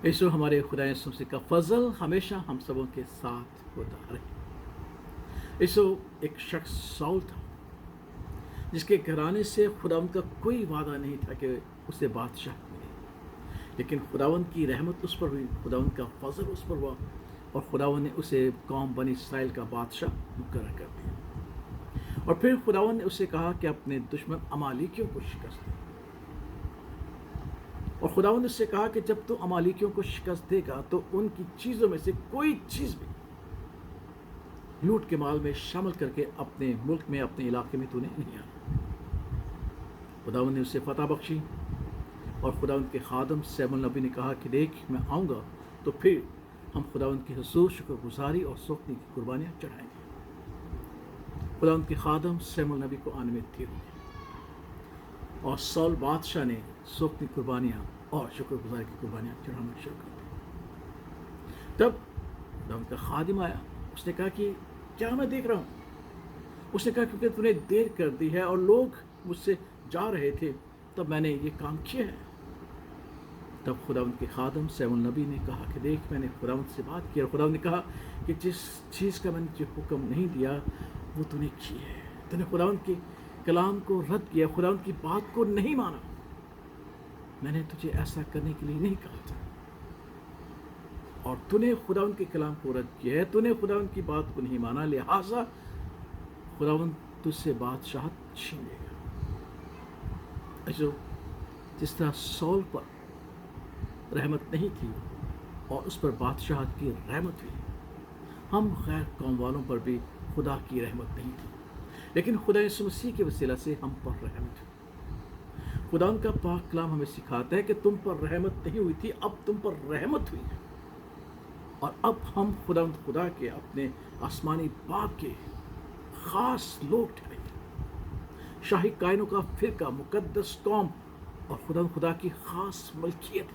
यीशु हमारे खुदा यीशु मसीह का फजल हमेशा हम सबों के साथ होता रहे। यीशु एक शख्स साउल था जिसके घराने से खुदावंद का कोई वादा नहीं था कि उसे बादशाह मिले, लेकिन खुदावंद की रहमत उस पर हुई, खुदावंद का फजल उस पर हुआ और खुदावंद ने उसे कौम बनी इसराइल का बादशाह मुकर्रर कर दिया। और फिर खुदावंद ने उसे कहा कि अपने दुश्मन अमालिकियों को शिकस्त दे। और खुदावंद ने उससे कहा कि जब तू अमालिकियों को शिकस्त देगा तो उनकी चीज़ों में से कोई चीज़ भी लूट के माल में शामिल करके अपने मुल्क में, अपने इलाके में तूने नहीं आना। खुदावंद ने उसे फतह बख्शी और खुदावंद के खादम सैमुल नबी ने कहा कि देख, मैं आऊँगा तो फिर हम खुदावंद की हुजूर शुक्रगुजारी और सोखनी की कुर्बानियाँ चढ़ाएंगे। खुदावंद के खादम सैमुल नबी को आने में देर हो गई और साउल बादशाह ने सोखनी कुर्बानियाँ और शुक्रगुजारी की कुर्बानियाँ चढ़ाना शुरू कर दी। तब खुदावंद का खादिम आया, उसने कहा कि क्या मैं देख रहा हूँ? उसने कहा क्योंकि तूने देर कर दी है और लोग मुझसे जा रहे थे तब मैंने ये काम किया है। तब खुदावंद के खादम सैमुल नबी ने कहा कि देख, मैंने खुदावंद से बात की और खुदावंद ने कहा कि जिस चीज़ का मैंने तुझे हुक्म नहीं दिया वो तूने की है। तूने खुदावंद के कलाम को रद्द किया, खुदावंद की बात को नहीं माना। मैंने तुझे ऐसा करने के लिए नहीं कहा था और तूने खुदावंद के कलाम को रद्द किया है, तूने खुदावंद की बात को नहीं माना, लिहाजा खुदावंद तुझसे बादशाहत छीन लेगा। जो जिस तरह साउल पर रहमत नहीं थी और उस पर बादशाहत की रहमत हुई, हम गैर कौम वालों पर भी खुदा की रहमत नहीं थी, लेकिन खुदा यीशु मसीह के वसीला से हम पर रहमत हुई। खुदा का पाक कलाम हमें सिखाता है कि तुम पर रहमत नहीं हुई थी, अब तुम पर रहमत हुई है और अब हम खुदा के अपने आसमानी बाग के ख़ास लोग ठहरे, शाही कायनों का फिरका, मुकद्दस कौम और खुदा की ख़ास मलकियत,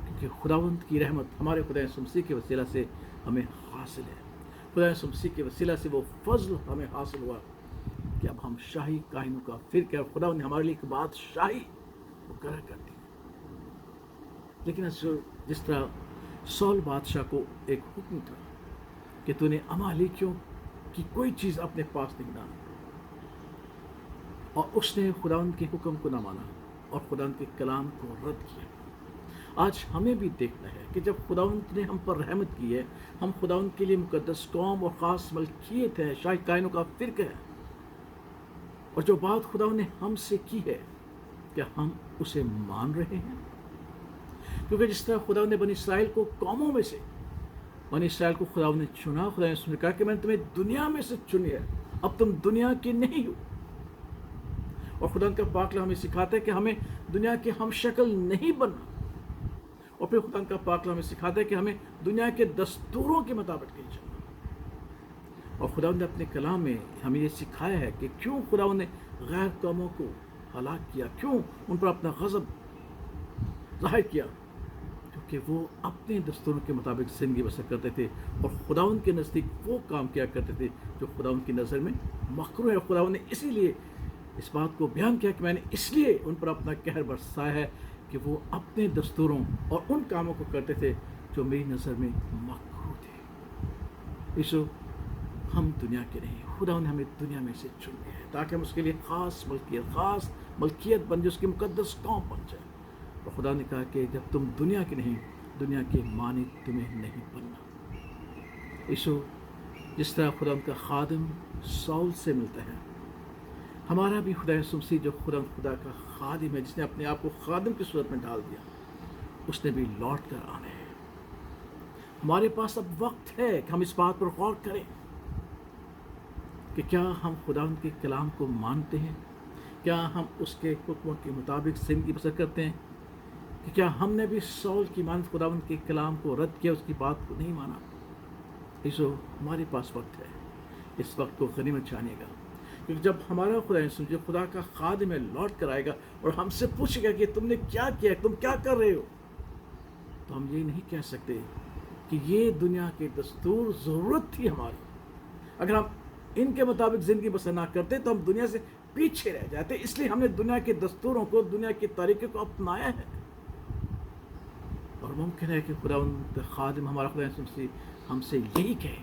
क्योंकि खुदावंद की रहमत हमारे खुदा यीशु मसीह के वसीला से हमें हासिल है। खुदा यीशु मसीह के वसीला से वो फजल हमें हासिल हुआ कि अब हम शाही कायनों का फिरका, खुदावंद ने हमारे लिए एक बादशाही मुकर्रर कर दी। लेकिन जिस तरह साउल बादशाह को एक हुक्म था कि तूने अमालिकियों की कोई चीज़ अपने पास नहीं लाना, और उसने खुदावंद के हुक्म को न माना और खुदावंद के कलाम को रद्द किया। आज हमें भी देखना है कि जब खुदावंद ने हम पर रहमत की है, हम खुदावंद के लिए मुकद्दस कौम और ख़ास मलकियत है, शाही कायनों का फिरका है, और जो बात खुदावंद ने हमसे की है क्या हम उसे मान रहे हैं? क्योंकि जिस तरह खुदावंद ने बनी इसराइल को कौमों में से, बनी इसराइल को खुदावंद ने चुना, खुदा ने कहा कि मैंने तुम्हें दुनिया में से चुनी है, अब तुम दुनिया के नहीं हो। और खुदा का पाक कलाम हमें सिखाता है कि हमें दुनिया के हम शक्ल नहीं बनना, और फिर खुदा का पाक कलाम हमें सिखाता है कि हमें दुनिया के दस्तूरों के मुताबिक नहीं चलना। और खुदा ने अपने कलाम में हमें ये सिखाया है कि क्यों खुदा ने गैर कौमों को हलाक किया, क्यों उन पर अपना गज़ब ज़ाहिर किया, क्योंकि वो अपने दस्तूरों के मुताबिक ज़िंदगी बसर करते थे और खुदावंद के नज़दीक वो काम किया करते थे जो खुदावंद की नज़र में मकरूह है। खुदावंद ने इसीलिए इस बात को बयान किया कि मैंने इसलिए उन पर अपना कहर बरसाया है कि वो अपने दस्तूरों और उन कामों को करते थे जो मेरी नज़र में मकरूह थे। यीशु, हम दुनिया के नहीं, खुदा ने हमें दुनिया में से चुन लिया है ताकि हम उसके लिए ख़ास मलकियत बन जाए, उसकी मुकद्दस कौम बन जाए। और खुदा ने कहा कि जब तुम दुनिया के नहीं, दुनिया के मानिक तुम्हें नहीं बनना। यीशु, जिस तरह खुदा का खादिम साउल से मिलता है, हमारा भी खुदा यीशु मसीह जो खुदा का खादिम है, जिसने अपने आप को खादिम की सूरत में डाल दिया, उसने भी लौट कर आना है। हमारे पास अब वक्त है कि हम इस बात पर गौर करें कि क्या हम खुदावंद के कलाम को मानते हैं, क्या हम उसके हुक्मों के मुताबिक ज़िंदगी बसर करते हैं, कि क्या हमने भी साउल की मानत खुदावंद के कलाम को रद्द किया, उसकी बात को नहीं माना। यीशु, हमारे पास वक्त है, इस वक्त को गनीमत जानिएगा, क्योंकि जब हमारा खुदा यीशु जो खुदा का खादिम है लौट कर आएगा और हमसे पूछेगा कि तुमने क्या किया, तुम क्या कर रहे हो, तो हम ये नहीं कह सकते कि ये दुनिया के दस्तूर ज़रूरत थी हमारी, अगर हम इनके मुताबिक ज़िंदगी बसर ना करते तो हम दुनिया से पीछे रह जाते, इसलिए हमने दुनिया के दस्तूरों को, दुनिया के तरीके को अपनाया है। اور ممکن ہے کہ خداوند خادم ہمارا خدا یسوع مسیح ہم سے یہی کہے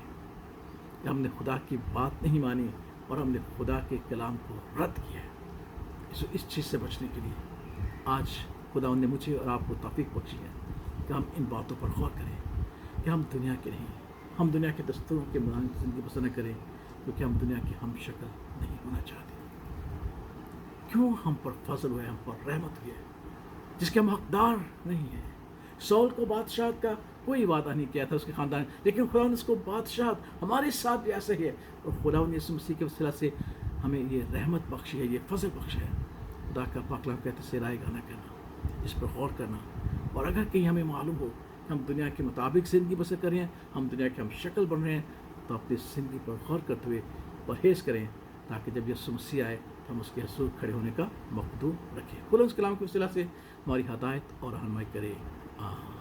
کہ ہم نے خدا کی بات نہیں مانی اور ہم نے خدا کے کلام کو رد کیا ہے۔ اس چیز سے بچنے کے لیے آج خداوند نے مجھے اور آپ کو توفیق بخشی ہے کہ ہم ان باتوں پر غور کریں کہ ہم دنیا کے نہیں، ہم دنیا کے دستوروں کے مطابق زندگی بسر نہ کریں، کیونکہ ہم دنیا کی ہم شکل نہیں ہونا چاہتے۔ کیوں ہم پر فضل ہوئے، ہم پر رحمت ہوئی ہے جس کے ہم حقدار نہیں ہیں۔ سول کو بادشاہت کا کوئی وعدہ نہیں کیا تھا اس کے خاندان، لیکن خدا نے اس کو بادشاہت ہمارے ساتھ بھی ایسے ہی ہے، اور خدا نے یسوع مسیح کے وسیلہ سے ہمیں یہ رحمت بخشی ہے، یہ فضل بخشا ہے۔ خدا کا پاک کلام کہتے سے رائے گانا کرنا، اس پر غور کرنا، اور اگر کہیں ہمیں معلوم ہو کہ ہم دنیا کے مطابق زندگی بسر کر رہے ہیں، ہم دنیا کے ہم شکل بن رہے ہیں، تو اپنی زندگی پر غور کرتے ہوئے پرہیز کریں، تاکہ جب یسوع مسیح آئے تو ہم اس کے حضور کھڑے ہونے کا مقدور رکھیں۔ خدا اس کلام کے وسیلہ سے ہماری ہدایت اور رہنمائی کرے۔ آمین۔